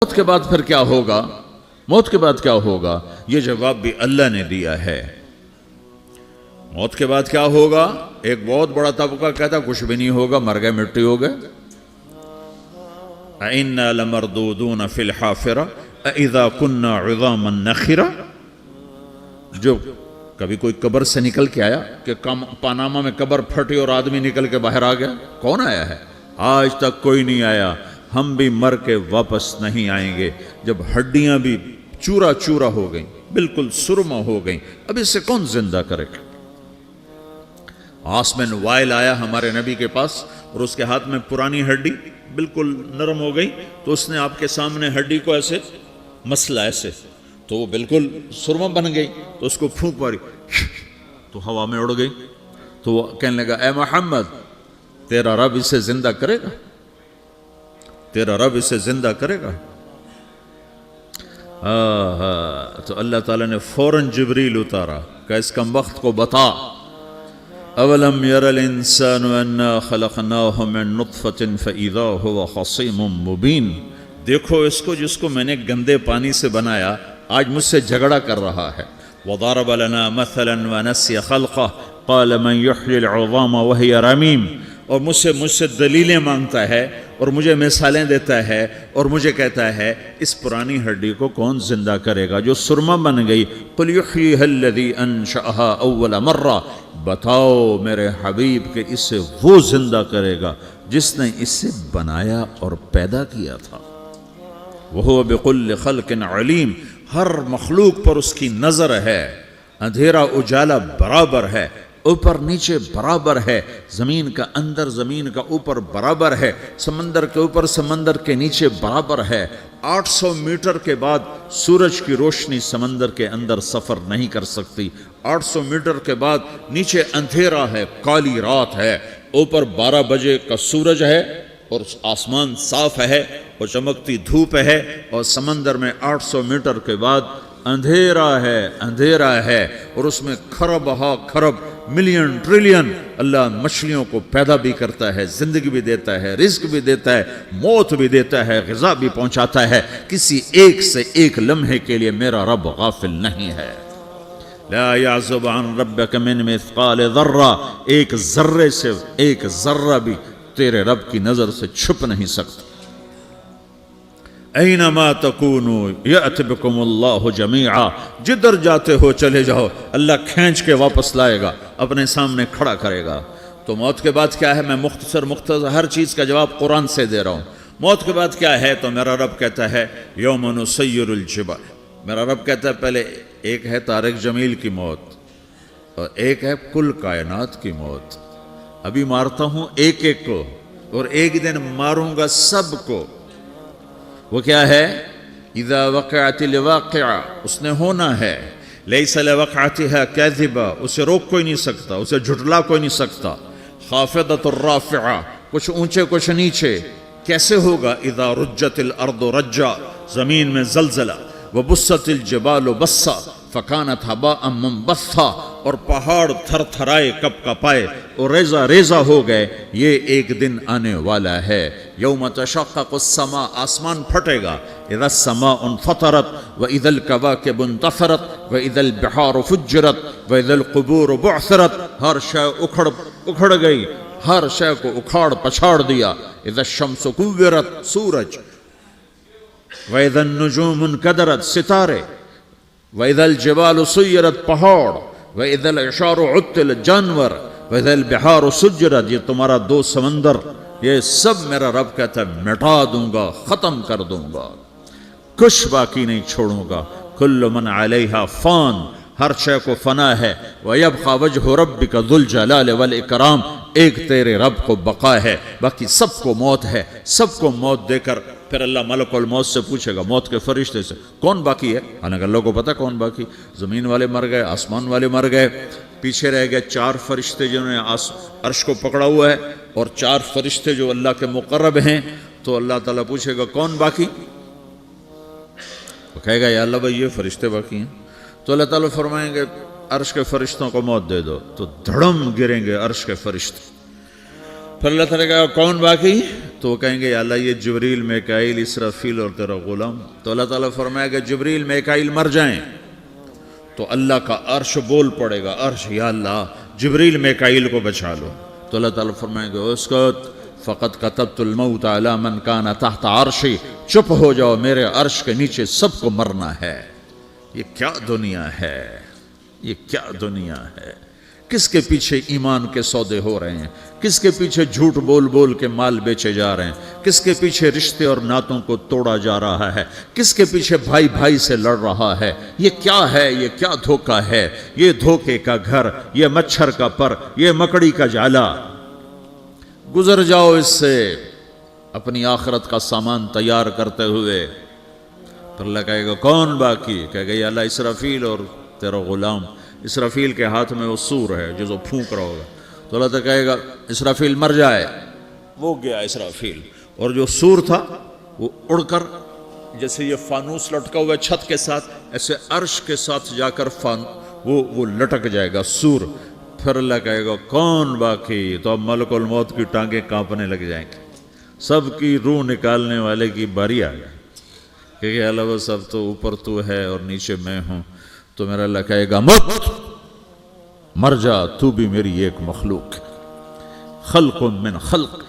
موت کے بعد پھر کیا ہوگا؟ موت کے بعد کیا ہوگا؟ یہ جواب بھی اللہ نے دیا ہے۔ موت کے بعد کیا ہوگا؟ ایک بہت بڑا طبقہ کہتا کچھ بھی نہیں ہوگا، مر گئے، مٹی ہو گئے۔ اِنَّا لَمَرْدُودُونَ فِي الْحَافِرَةِ اِذَا كُنَّا عِظَامًا نَخِرَةً۔ جو کبھی کوئی قبر سے نکل کے آیا کہ پاناما میں قبر پھٹی اور آدمی نکل کے باہر آ گیا؟ کون آیا ہے؟ آج تک کوئی نہیں آیا۔ ہم بھی مر کے واپس نہیں آئیں گے جب ہڈیاں بھی چورا چورا ہو گئیں، بالکل سرما ہو گئیں، اب اس سے کون زندہ کرے گا؟ آسمن وائل آیا ہمارے نبی کے پاس اور اس کے ہاتھ میں پرانی ہڈی بالکل نرم ہو گئی، تو اس نے آپ کے سامنے ہڈی کو ایسے مسلا ایسے، تو وہ بالکل سرما بن گئی، تو اس کو پھونک ماری تو ہوا میں اڑ گئی۔ تو وہ کہنے لگا اے محمد تیرا رب اسے زندہ کرے گا؟ تیرا رب اسے زندہ کرے گا؟ تو اللہ تعالیٰ نے فوراً جبریل اتارا کہ اس کم وقت کو بتا، اولم یر الانسان انا خلقناہ من نطفۃ فاذا هو خصیم مبین۔ دیکھو اس کو جس کو میں نے گندے پانی سے بنایا، آج مجھ سے جھگڑا کر رہا ہے۔ وضرب لنا مثلا ونسی خلقہ قال من یحیی العظام وہی رمیم۔ اور مجھ سے دلیلیں مانگتا ہے اور مجھے مثالیں دیتا ہے اور مجھے کہتا ہے اس پرانی ہڈی کو کون زندہ کرے گا جو سرما بن گئی؟ قل یحییھا الذی انشأھا اول مرہ۔ بتاؤ میرے حبیب کہ اسے وہ زندہ کرے گا جس نے اسے بنایا اور پیدا کیا تھا۔ وہو بکل خلق علیم۔ ہر مخلوق پر اس کی نظر ہے، اندھیرا اجالا برابر ہے، اوپر نیچے برابر ہے، زمین کا اندر زمین کا اوپر برابر ہے، سمندر کے اوپر سمندر کے نیچے برابر ہے۔ 800 میٹر کے بعد سورج کی روشنی سمندر کے اندر سفر نہیں کر سکتی۔ 800 میٹر کے بعد نیچے اندھیرا ہے، کالی رات ہے، اوپر 12 بجے کا سورج ہے اور آسمان صاف ہے اور چمکتی دھوپ ہے، اور سمندر میں 800 میٹر کے بعد اندھیرا ہے اور اس میں کھرب ہا کھرب ملین ٹریلین اللہ مچھلیوں کو پیدا بھی کرتا ہے، زندگی بھی دیتا ہے، رزق بھی دیتا ہے، موت بھی دیتا ہے، غذا بھی پہنچاتا ہے۔ کسی ایک سے ایک لمحے کے لیے میرا رب غافل نہیں ہے۔ لا يعزب عن ربك من مثقال ذرہ، ایک ذرے سے ایک ذرہ بھی تیرے رب کی نظر سے چھپ نہیں سکتا۔ اینما تکونوا یأت بکم اللہ جمیعا، جدھر جاتے ہو چلے جاؤ، اللہ کھینچ کے واپس لائے گا، اپنے سامنے کھڑا کرے گا۔ تو موت کے بعد کیا ہے؟ میں مختصر ہر چیز کا جواب قرآن سے دے رہا ہوں۔ موت کے بعد کیا ہے؟ تو میرا رب کہتا ہے یوم نسیر الجبال۔ میرا رب کہتا ہے پہلے ایک ہے طارق جمیل کی موت اور ایک ہے کل کائنات کی موت۔ ابھی مارتا ہوں ایک ایک کو اور ایک دن ماروں گا سب کو۔ وہ کیا ہے؟ اذا وقعت الواقعہ، اس نے ہونا ہے۔ لیس لوقعتها کاذبہ، اسے روک کوئی نہیں سکتا، اسے جھٹلا کوئی نہیں سکتا۔ خافضۃ الرافعہ، کچھ اونچے کچھ نیچے۔ کیسے ہوگا؟ اذا رجت الارض رجا، زمین میں زلزلہ۔ وبست الجبال بسا فکانت ہباء منبثا، اور پہاڑ تھر تھرائے کپ کپائے اور ریزہ ریزہ ہو گئے۔ یہ ایک دن آنے والا ہے۔ یوم تشقق السماء، آسمان پھٹے گا۔ اذا السماء انفطرت واذا الكواكب انتثرت واذا البحار فجرت واذا القبور بعثرت، ہر شے اکھڑ گئی، ہر شے کو اکھاڑ پچھاڑ دیا۔ اذا الشمس كورت، سورج۔ واذا النجوم انكدرت، ستارے۔ وَإِذَا الْجِبَالُ سُيِّرَتْ، پہاڑ۔ وَإِذَا الْعِشَارُ عُطِّلَتْ، جانور۔ وَإِذَا الْبِحَارُ سُجِّرَتْ، یہ تمہارا دو سمندر، یہ سب میرا رب کہتا ہے مٹا دوں گا، ختم کر دوں گا، کچھ باقی نہیں چھوڑوں گا۔ كُلُّ مَنْ عَلَيْهَا فان، ہر شے کو فنا ہے۔ وَيَبْقَى وَجْهُ رَبِّكَ ذُو الْجَلَالِ وَالْإِكْرَامِ، ایک تیرے رب کو بقا ہے، باقی سب کو موت ہے۔ سب کو موت دے کر پھر اللہ ملک الموت سے پوچھے گا، موت کے فرشتے سے، کون باقی ہے؟ حالانکہ اللہ کو پتا کون باقی۔ زمین والے مر گئے، آسمان والے مر گئے، پیچھے رہ گئے 4 فرشتے جنہوں نے عرش کو پکڑا ہوا ہے، اور 4 فرشتے جو اللہ کے مقرب ہیں۔ تو اللہ تعالیٰ پوچھے گا کون باقی؟ وہ کہے گا یا اللہ بھائی یہ فرشتے باقی ہیں۔ تو اللہ تعالیٰ فرمائیں گے عرش کے فرشتوں کو موت دے دو، تو دھڑم گریں گے عرش کے فرشتے۔ پھر اللہ تعالیٰ کہا کون باقی؟ تو وہ کہیں گے یا اللہ یہ جبریل میکائیل اسرافیل اور تیرا غلام. تو اللہ تعالیٰ فرمائے گا جبریل میکائیل مر جائیں تو اللہ کا عرش بول پڑے گا, عرش یا اللہ جبریل میکائیل کو بچا لو. تو اللہ تعالیٰ فرمائے گا اسکت فقط کتبت الموت علی من کان تحت عرشی, چپ ہو جاؤ میرے عرش کے نیچے سب کو مرنا ہے. یہ کیا دنیا ہے, یہ کیا دنیا ہے. کس کے پیچھے ایمان کے سودے ہو رہے ہیں, کس کے پیچھے جھوٹ بول بول کے مال بیچے جا رہے ہیں, کس کے پیچھے رشتے اور ناتوں کو توڑا جا رہا ہے, کس کے پیچھے بھائی بھائی سے لڑ رہا ہے. یہ کیا ہے, یہ کیا دھوکہ ہے, یہ دھوکے کا گھر, یہ مچھر کا پر, یہ مکڑی کا جالا. گزر جاؤ اس سے اپنی آخرت کا سامان تیار کرتے ہوئے. پھر اللہ کہے گا کون باقی؟ کہے گا یا اللہ اسرافیل اور تیرا غلام. اسرافیل کے ہاتھ میں وہ سور ہے جو پھونک رہا ہوگا. تو اللہ تعالیٰ کہے گا اسرافیل مر جائے. وہ گیا اسرافیل, اور جو سور تھا وہ اڑ کر جیسے یہ فانوس لٹکا ہوا چھت کے ساتھ ایسے عرش کے ساتھ جا کر وہ لٹک جائے گا سور. پھر اللہ کہے گا کون باقی؟ تو اب ملک الموت کی ٹانگیں کانپنے لگ جائیں گے. سب کی روح نکالنے والے کی باری آ گئی کہ اللہ وہ سب تو اوپر تو ہے اور نیچے میں ہوں. تو میرا اللہ کہے گا موت مر جا, تو بھی میری ایک مخلوق, خلق من خلق.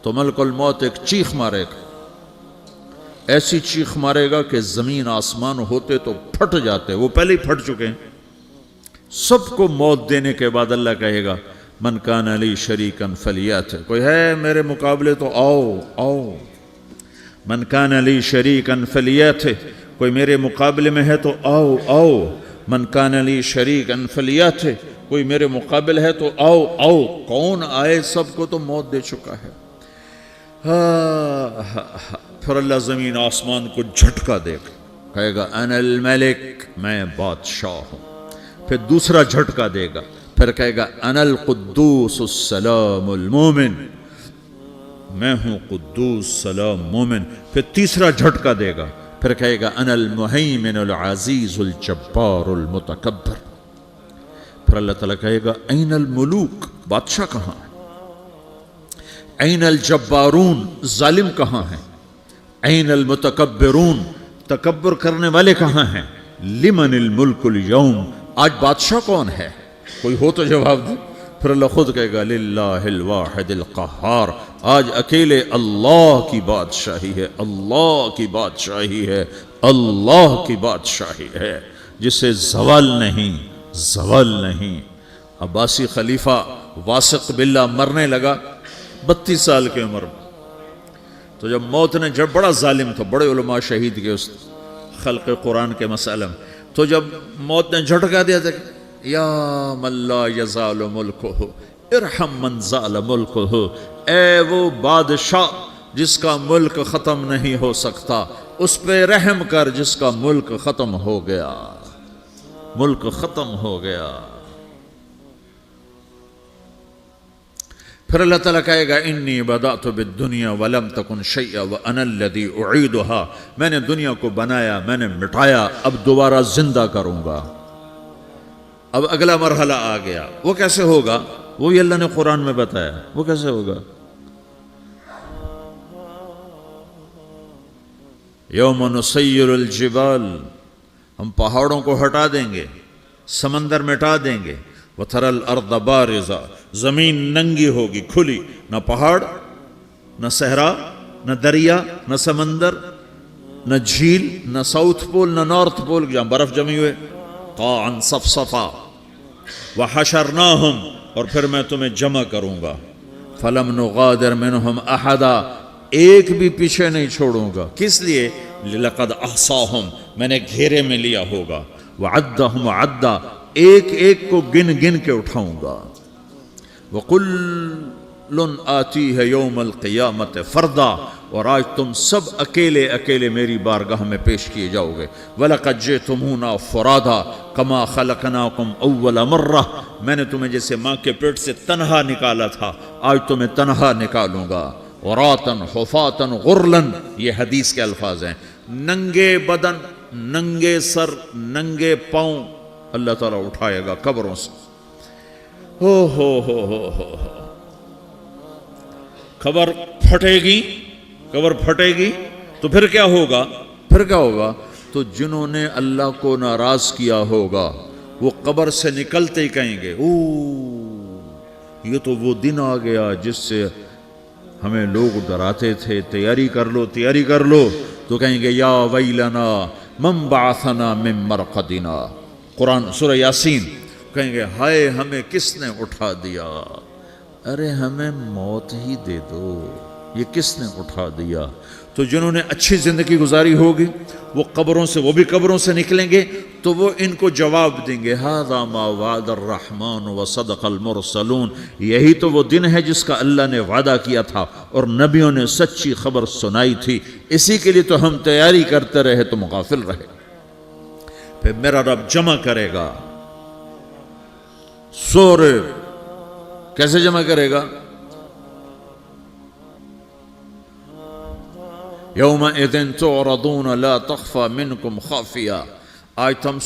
تو ملک الموت ایک چیخ مارے گا, ایسی چیخ مارے گا کہ زمین آسمان ہوتے تو پھٹ جاتے, وہ پہلے ہی پھٹ چکے ہیں. سب کو موت دینے کے بعد اللہ کہے گا من کان لی شریکن فلیات, کوئی ہے میرے مقابلے تو آؤ آؤ. من کان لی شریکن فلیات, کوئی میرے مقابلے میں ہے تو آؤ آؤ. من کان لی شریکن فلیات, کوئی میرے مقابل ہے تو آؤ آؤ. کون آئے؟ سب کو تو موت دے چکا ہے. پھر اللہ زمین آسمان کو جھٹکا دے گا, کہے گا انا الملک, میں بادشاہ ہوں. پھر دوسرا جھٹکا دے گا, پھر کہے گا انا القدوس السلام المومن, میں ہوں قدوس سلام مومن. پھر تیسرا جھٹکا دے گا, پھر کہے گا انا المہیمن العزیز الجبار المتکبر. پھر اللہ تعالیٰ کہے گا این الملوک, بادشاہ کہاں ہے؟ این الجبارون, ظالم کہاں ہیں؟ این المتکبرون, تکبر کرنے والے کہاں ہیں؟ لمن الملک اليوم, آج بادشاہ کون ہے؟ کوئی ہو تو جواب دے. پھر اللہ خود کہے گا للہ الواحد القہار, آج اکیلے اللہ کی بادشاہی ہے, اللہ کی بادشاہی ہے, اللہ کی بادشاہی ہے جسے زوال نہیں, زوال نہیں. عباسی خلیفہ واثق باللہ مرنے لگا 32 سال کی عمر میں. تو جب موت نے, جب بڑا ظالم تھا, بڑے علماء شہید کے اس خلق قرآن کے مسئلہ میں, تو جب موت نے جھٹکا دیا تھا یا من لا یزال ملکہ ارحم من زال ملکہ, اے وہ بادشاہ جس کا ملک ختم نہیں ہو سکتا, اس پہ رحم کر جس کا ملک ختم ہو گیا, ملک ختم ہو گیا. پھر اللہ تعالیٰ کہے گا انی بدأت بالدنیا ولم تکن شیئا وانا الذی اعیدها, میں نے دنیا کو بنایا, میں نے مٹایا, اب دوبارہ زندہ کروں گا. اب اگلا مرحلہ آ گیا. وہ کیسے ہوگا؟ وہی اللہ نے قرآن میں بتایا. وہ کیسے ہوگا؟ یوم نسیر الجبال, ہم پہاڑوں کو ہٹا دیں گے, سمندر مٹا دیں گے. وَتَرَى الْأَرْضَ بَارِزَةً, زمین ننگی ہوگی, کھلی, نہ پہاڑ, نہ صحرا, نہ دریا, نہ سمندر, نہ جھیل, نہ ساؤتھ پول, نہ نارتھ پول جہاں برف جمی ہوئے. قَاعًا صَفْصَفًا وَحَشَرْنَاهُمْ, اور پھر میں تمہیں جمع کروں گا. فَلَمْ نُغَادِرْ مِنْهُمْ أَحَدًا, ایک بھی پیچھے نہیں چھوڑوں گا. کس لیے؟ لَقَدْ أَحْصَاهُمْ, میں نے گھیرے میں لیا ہوگا. وَعَدَّهُمْ عَدًّا, ایک ایک کو گن گن کے اٹھاؤں گا. وَقُلٌّ آتِيهَ يَوْمَ الْقِيَامَةِ فَرْدًا, اور آج تم سب اکیلے اکیلے میری بارگاہ میں پیش کیے جاؤ گے. وَلَقَدْ جِئْتُمُونَا فُرَادًا كَمَا خَلَقْنَاكُمْ أَوَّلَ مَرَّةٍ, میں نے تمہیں جیسے ماں کے پیٹ سے تنہا نکالا تھا, آج تمہیں تنہا نکالوں گا. عُرَاةً حُفَاةً غُرْلًا, یہ حدیث کے الفاظ ہیں. ننگے بدن, ننگے سر, ننگے پاؤں اللہ تعالیٰ اٹھائے گا قبروں سے. ہو قبر پھٹے گی تو پھر کیا ہوگا؟ تو جنہوں نے اللہ کو ناراض کیا ہوگا وہ قبر سے نکلتے ہی کہیں گے یہ تو وہ دن آ گیا جس سے ہمیں لوگ ڈراتے تھے، تیاری کر لو، تو کہیں گے یا ویلنا من بعثنا من مرقدنا، قرآن سورہ یاسین، کہیں گے ہائے ہمیں کس نے اٹھا دیا، ارے ہمیں موت ہی دے دو، یہ کس نے اٹھا دیا؟ تو جنہوں نے اچھی زندگی گزاری ہوگی وہ بھی قبروں سے نکلیں گے تو وہ ان کو جواب دیں گے ھذا ما وعد الرحمن وصدق المرسلون، یہی تو وہ دن ہے جس کا اللہ نے وعدہ کیا تھا اور نبیوں نے سچی خبر سنائی تھی، اسی کے لیے تو ہم تیاری کرتے رہے، تم غافل رہے۔ پھر میرا رب جمع کرے گا سورے، کیسے جمع کرے گا؟ یومئذ تعرضون لا تخفى منکم خافیہ، آج تم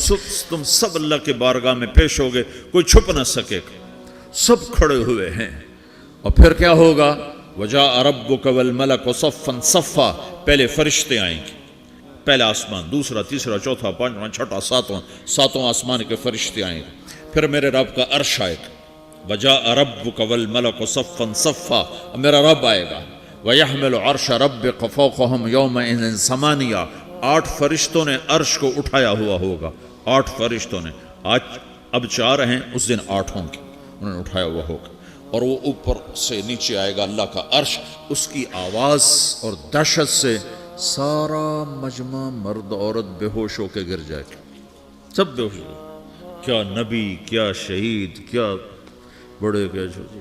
سب اللہ کے بارگاہ میں پیش ہوگے، کوئی چھپ نہ سکے، سب کھڑے ہوئے ہیں۔ اور پھر کیا ہوگا؟ وجاء ربک والملک صفا صفا، پہلے فرشتے آئیں گے، پہلا آسمان، دوسرا، تیسرا، چوتھا، پانچواں، چھٹا، ساتواں آسمان کے فرشتے آئیں گے، پھر میرے رب کا عرش آئے گا، وجاء ربک والملک صفا صفا، میرا رب آئے گا، وَيَحْمِلُ عَرْشَ رَبِّكَ فَوْقَهُمْ يَوْمَئِذٍ ثَمَانِيَةٌ، 8 فرشتوں نے عرش کو اٹھایا ہوا ہوگا، 8 فرشتوں نے، آج اب 4 ہیں، اس دن 8 ہوں گے، انہوں نے اٹھایا ہوا ہوگا، اور وہ اوپر سے نیچے آئے گا اللہ کا عرش، اس کی آواز اور دہشت سے سارا مجمع مرد عورت بے ہوش ہو کے گر جائے گا، سب بے ہوش ہو، کیا نبی، کیا شہید، کیا بڑے، کیا چھوٹے۔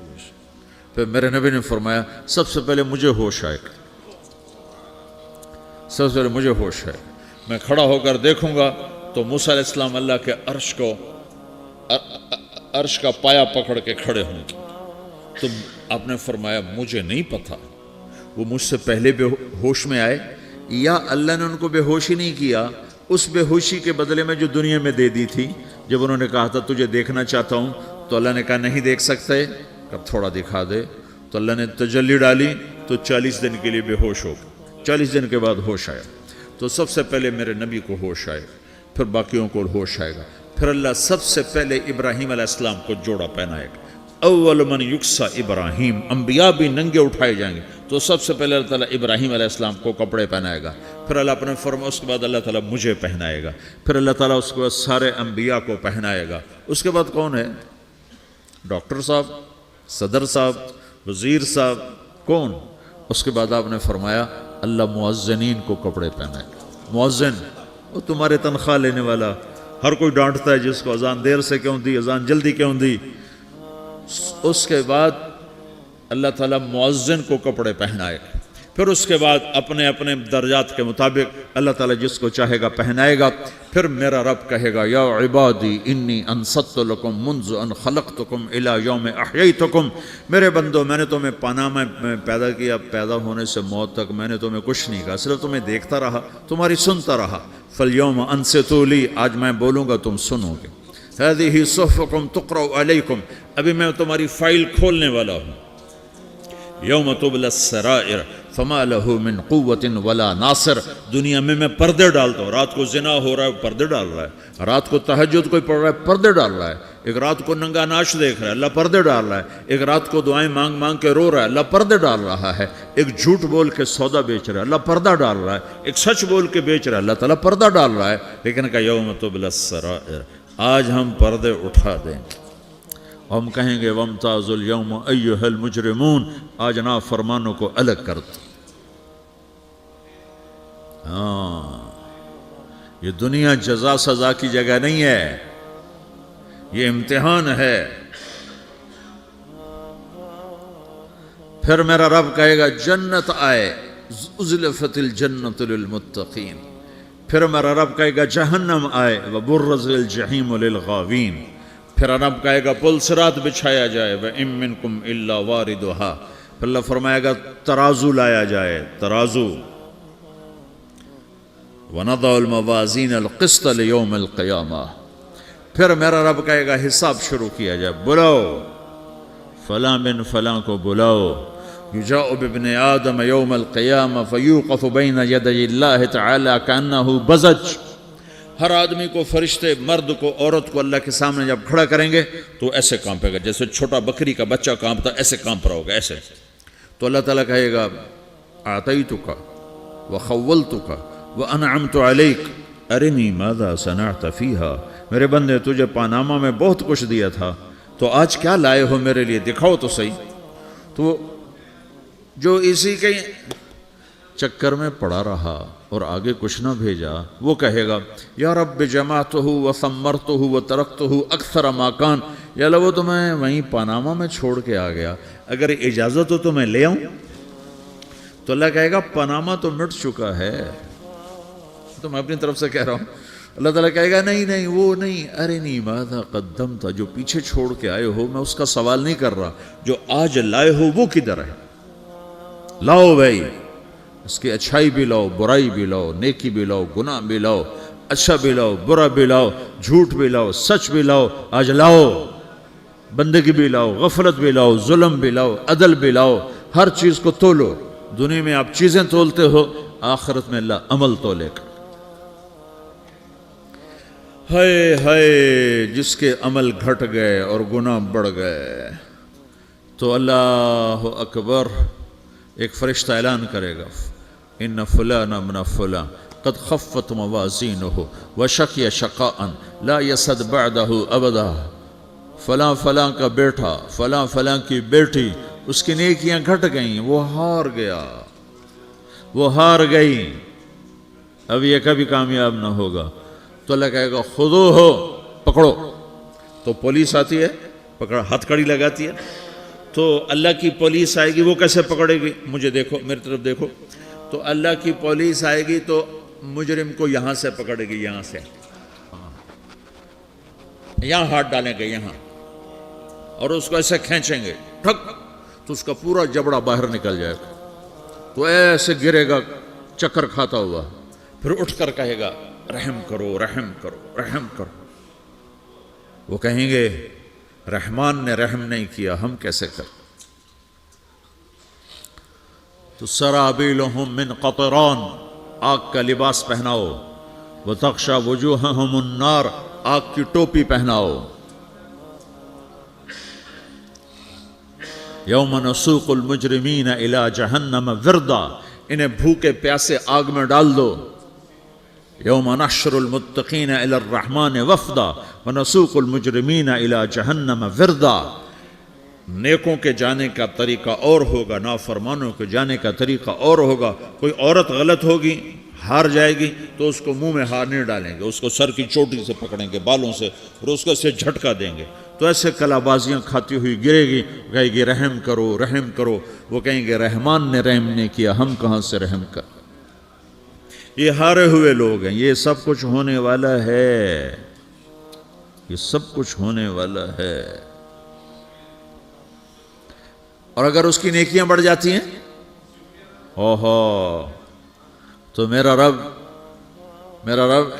پھر میرے نبی نے فرمایا سب سے پہلے مجھے ہوش آئے گا، سب سے پہلے مجھے ہوش ہے، میں کھڑا ہو کر دیکھوں گا تو موسیٰ علیہ السلام اللہ کے عرش کا پایا پکڑ کے کھڑے ہوں گے، تو آپ نے فرمایا مجھے نہیں پتا وہ مجھ سے پہلے بے ہوش میں آئے یا اللہ نے ان کو بے ہوشی نہیں کیا، اس بے ہوشی کے بدلے میں جو دنیا میں دے دی تھی، جب انہوں نے کہا تھا تجھے دیکھنا چاہتا ہوں تو اللہ نے کہا نہیں دیکھ سکتے، کب تھوڑا دکھا دے، تو اللہ نے تجلی ڈالی تو 40 دن کے لیے بے ہوش ہو گئے، 40 دن کے بعد ہوش آیا، تو سب سے پہلے میرے نبی کو ہوش آئے، پھر باقیوں کو ہوش آئے گا، پھر اللہ سب سے پہلے ابراہیم علیہ السلام کو جوڑا پہنائے گا، اول من یکسا ابراہیم، انبیاء بھی ننگے اٹھائے جائیں گے، تو سب سے پہلے اللہ تعالیٰ ابراہیم علیہ السلام کو کپڑے پہنائے گا، پھر اللہ اپنے فرما، اس کے بعد اللہ تعالیٰ مجھے پہنائے گا، پھر اللہ تعالیٰ اس کے بعد سارے انبیاء کو پہنائے گا، اس کے بعد کون ہے؟ ڈاکٹر صاحب، صدر صاحب، وزیر صاحب، کون؟ اس کے بعد آپ نے فرمایا اللہ مؤذنین کو کپڑے پہنائے گا، مؤذن وہ تمہارے تنخواہ لینے والا، ہر کوئی ڈانٹتا ہے جس کو اذان دیر سے کیوں دی، اذان جلدی کیوں دی، اس کے بعد اللہ تعالیٰ مؤذن کو کپڑے پہنائے گا، پھر اس کے بعد اپنے اپنے درجات کے مطابق اللہ تعالیٰ جس کو چاہے گا پہنائے گا، پھر میرا رب کہے گا یا عبادی انی انصت لکم منذ ان خلقتکم الی یوم احییتکم، میرے بندو میں نے تمہیں پاناما میں پیدا کیا، پیدا ہونے سے موت تک میں نے تمہیں کچھ نہیں کہا، صرف تمہیں دیکھتا رہا، تمہاری سنتا رہا، فالیوم انصتوا لی، آج میں بولوں گا تم سنو گے، ہذہ صحفکم تقرأ علیکم، ابھی میں تمہاری فائل کھولنے والا ہوں، یوم تبلی السرائر فما لہ من قوت ولا ناصر، دنیا میں پردے ڈالتا ہوں، رات کو زنا ہو رہا ہے پردے ڈال رہا ہے، رات کو تہجد کوئی پڑھ رہا ہے پردے ڈال رہا ہے، ایک رات کو ننگا ناچ دیکھ رہا ہے اللہ پردے ڈال رہا ہے، ایک رات کو دعائیں مانگ مانگ کے رو رہا ہے اللہ پردے ڈال رہا ہے، ایک جھوٹ بول کے سودا بیچ رہا ہے اللہ پردہ ڈال رہا ہے، ایک سچ بول کے بیچ رہا ہے اللہ تعالیٰ پردہ ڈال رہا ہے، لیکن کہ یوم تبلی السرائر، آج ہم پردے اٹھا دیں، ہم کہیں گے وامتازوا اليوم ایھا المجرمون، آج نافرمانوں کو الگ کر دو۔ یہ دنیا جزا سزا کی جگہ نہیں ہے، یہ امتحان ہے۔ پھر میرا رب کہے گا جنت آئے، ازلفت الجنت للمتقین، پھر میرا رب کہے گا جہنم آئے، وبرزت الجحیم للغاوین، پھر رب کہے گا پل صراط بچھایا جائے، وَإِن مِّنكُمْ إِلَّا وَارِدُهَا، پھر اللہ فرمائے گا ترازو لایا جائے، ترازو، وَنَضَعُ الْمَوَازِينَ الْقِسْطَ لِيَوْمِ الْقِيَامَةِ، پھر میرا رب کہے گا حساب شروع کیا جائے، بلاؤ فلاں بن فلاں کو بلاؤ، یجاء بابن آدم یوم القیامہ فیوقف بین یدی اللہ تعالی کانہ بزج، ہر آدمی کو، فرشتے، مرد کو، عورت کو اللہ کے سامنے جب کھڑا کریں گے تو ایسے کانپے گا جیسے چھوٹا بکری کا بچہ کانپتا، ایسے کانپ رہا ہوگا ایسے. تو اللہ تعالیٰ کہے گا اعطیتک وخولتک وانعمت علیک ارنی ماذا صنعت فیہا، میرے بندے تجھے پاناما میں بہت کچھ دیا تھا، تو آج کیا لائے ہو میرے لیے، دکھاؤ تو صحیح. تو جو اسی کے چکر میں پڑا رہا اور آگے کچھ نہ بھیجا، وہ کہے گا یا رب جمعتہ وثمرتہ وترکتہ اکثر ما کان، یا اللہ وہ تو میں وہیں پاناما میں چھوڑ کے آ گیا، اگر اجازت ہو تو میں لے آؤں. تو اللہ کہے گا پاناما تو مٹ چکا ہے، تو میں اپنی طرف سے کہہ رہا ہوں. اللہ تعالیٰ کہے گا نہیں نہیں وہ نہیں، ارنی ماذا قدمت، جو پیچھے چھوڑ کے آئے ہو میں اس کا سوال نہیں کر رہا، جو آج لائے ہو وہ کدھر ہے، لاؤ بھائی، اس کی اچھائی بھی لاؤ، برائی بھی لاؤ، نیکی بھی لاؤ، گناہ بھی لاؤ، اچھا بھی لاؤ، برا بھی لاؤ، جھوٹ بھی لاؤ، سچ بھی لاؤ، آج لاؤ. بندگی بھی لاؤ، غفلت بھی لاؤ، ظلم بھی لاؤ، عدل بھی لاؤ، ہر چیز کو تولو. دنیا میں آپ چیزیں تولتے ہو، آخرت میں اللہ عمل تولے گا. ہائے ہائے جس کے عمل گھٹ گئے اور گناہ بڑھ گئے. تو اللہ اکبر، ایک فرشتہ اعلان کرے گا ان فلان من فلان قد خفت موازینہ وشقی شقاء لا یسد بعدہ ابدا، فلاں فلاں کا بیٹا، فلاں فلاں کی بیٹی، اس کی نیکیاں گھٹ گئیں، وہ ہار گیا، وہ ہار گئی، اب یہ کبھی کامیاب نہ ہوگا. تو اللہ کہے گا خودو ہو، پکڑو. تو پولیس آتی ہے، پکڑ ہتھ کڑی لگاتی ہے. تو اللہ کی پولیس آئے گی، وہ کیسے پکڑے گی، مجھے دیکھو، میری طرف دیکھو. تو اللہ کی پولیس آئے گی تو مجرم کو یہاں سے پکڑے گی، یہاں سے، یہاں ہاتھ ڈالیں گے یہاں، اور اس کو ایسے کھینچیں گے ٹھک، تو اس کا پورا جبڑا باہر نکل جائے گا. تو ایسے گرے گا چکر کھاتا ہوا، پھر اٹھ کر کہے گا رحم کرو، رحم کرو، رحم کرو. وہ کہیں گے رحمان نے رحم نہیں کیا، ہم کیسے کریں. تو سرابیلہم من قطران، آگ کا لباس پہناؤ، وتغشا وجوہہم النار، آگ کی ٹوپی پہناؤ. یوم نسوق المجرمین الی جہنم وردا، انہیں بھوکے پیاسے آگ میں ڈال دو. یوم نحشر المتقین الی الرحمن وفدا ونسوق المجرمین الی جہنم وردا. نیکوں کے جانے کا طریقہ اور ہوگا، نافرمانوں کے جانے کا طریقہ اور ہوگا. کوئی عورت غلط ہوگی، ہار جائے گی، تو اس کو منہ میں ہار نہیں ڈالیں گے، اس کو سر کی چوٹی سے پکڑیں گے، بالوں سے، اور اس کو سے جھٹکا دیں گے. تو ایسے کلا بازیاں کھاتی ہوئی گرے گی، کہے گی رحم کرو، رحم کرو. وہ کہیں گے رحمان نے رحم نہیں کیا، ہم کہاں سے رحم کر. یہ ہارے ہوئے لوگ ہیں. یہ سب کچھ ہونے والا ہے، یہ سب کچھ ہونے والا ہے. اور اگر اس کی نیکیاں بڑھ جاتی ہیں، اوہو، تو میرا رب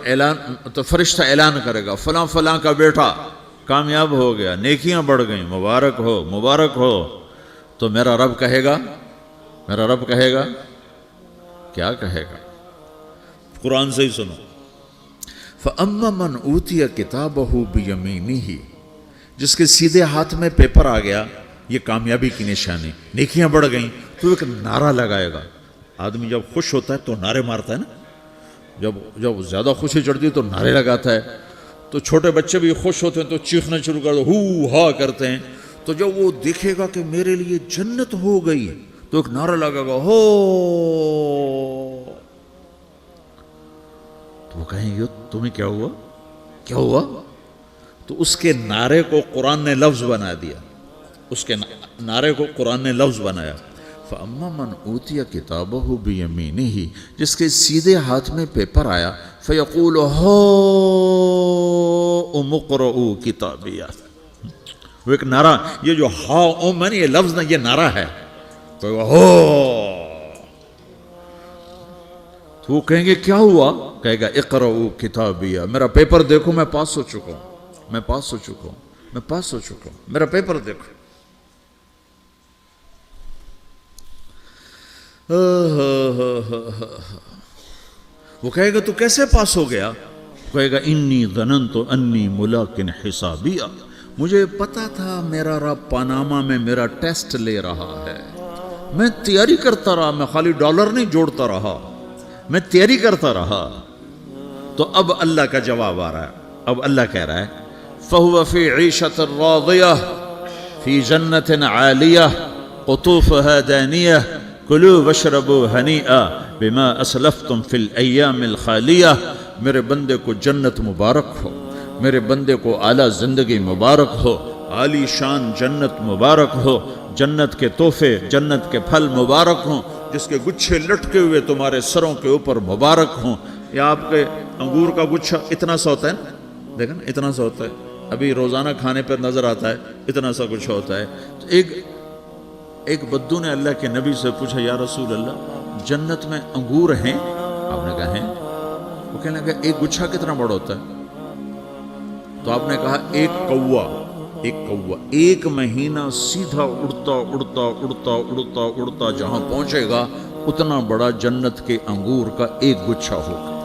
اعلان، تو فرشتہ اعلان کرے گا فلاں فلاں کا بیٹا کامیاب ہو گیا، نیکیاں بڑھ گئیں، مبارک ہو، مبارک ہو. تو میرا رب کہے گا کیا کہے گا، قرآن سے ہی سنو. فَأَمَّا مَنْ أُوتِيَ كِتَابَهُ بِيَمِينِهِ، جس کے سیدھے ہاتھ میں پیپر آ گیا، یہ کامیابی کی نشانی، نیکیاں بڑھ گئیں. تو ایک نعرہ لگائے گا. آدمی جب خوش ہوتا ہے تو نعرے مارتا ہے نا، جب زیادہ خوشی چڑھتی ہے تو نعرے لگاتا ہے. تو چھوٹے بچے بھی خوش ہوتے ہیں تو چیخنا شروع کر دو، ہو ہا کرتے ہیں. تو جب وہ دیکھے گا کہ میرے لیے جنت ہو گئی، تو ایک نعرہ لگے گا ہو. تو وہ کہیں گے تمہیں کیا ہوا، کیا ہوا. تو اس کے نعرے کو قرآن نے لفظ بنا دیا، اس کے نعرے کو قرآن نے لفظ بنایا. فَأَمَّا مَنْ أُوتِيَ كِتَابَهُ بِيَمِينِهِ، جس کے سیدھے ہاتھ میں پیپر آیا، فَيَقُولُ هَاؤْمُ اقْرَءُوا كِتَابِيَهْ. وہ ایک نعرہ، یہ جو ہاؤم ہے نا، یہ لفظ نہ، یہ نعرہ ہے. تو وہ کہیں گے کیا ہوا، کہے گا اقرؤوا کتابیہ، میرا پیپر دیکھو، میں پاس ہو چکا ہوں، میں پاس ہو چکا ہوں، میں پاس ہو چکا ہوں، میرا پیپر دیکھو. وہ کہے گا تو کیسے پاس ہو گیا؟ کہے گا انی ظننت انی ملاقن حسابیہ، مجھے پتا تھا میرا رب پاناما میں میرا ٹیسٹ لے رہا ہے، میں تیاری کرتا رہا، میں خالی ڈالر نہیں جوڑتا رہا، میں تیاری کرتا رہا۔ تو اب اللہ کا جواب آ رہا ہے، اب اللہ کہہ رہا ہے فَهُوَ فِي عِيشَةٍ رَاضِيَةٍ فِي جَنَّةٍ عَالِيَةٍ قُطُوفُهَا دَانِيَةٌ كُلُوا وَاشْرَبُوا هَنِيئًا بِمَا أَسْلَفْتُمْ فِي الْأَيَّامِ الْخَالِيَةِ، میرے بندے کو جنت مبارک ہو، میرے بندے کو اعلیٰ زندگی مبارک ہو، عالی شان جنت مبارک ہو، جنت کے تحفے، جنت کے پھل مبارک ہوں، جس کے گچھے لٹکے ہوئے تمہارے سروں کے اوپر مبارک ہوں۔ یا آپ کے انگور کا گچھا اتنا سا ہوتا ہے نا، دیکھیں نا اتنا سا ہوتا ہے، ابھی روزانہ کھانے پر نظر آتا ہے، اتنا سا گچھا ہوتا ہے۔ تو ایک بدو نے اللہ کے نبی سے پوچھا یا رسول اللہ جنت میں انگور ہیں؟ آپ نے کہا ہیں۔ وہ کہنے لگا ایک گچھا کتنا بڑا ہوتا ہے؟ تو آپ نے کہا ایک کوا ایک مہینہ سیدھا اڑتا اڑتا اڑتا اڑتا اڑتا جہاں پہنچے گا اتنا بڑا جنت کے انگور کا ایک گچھا ہوگا۔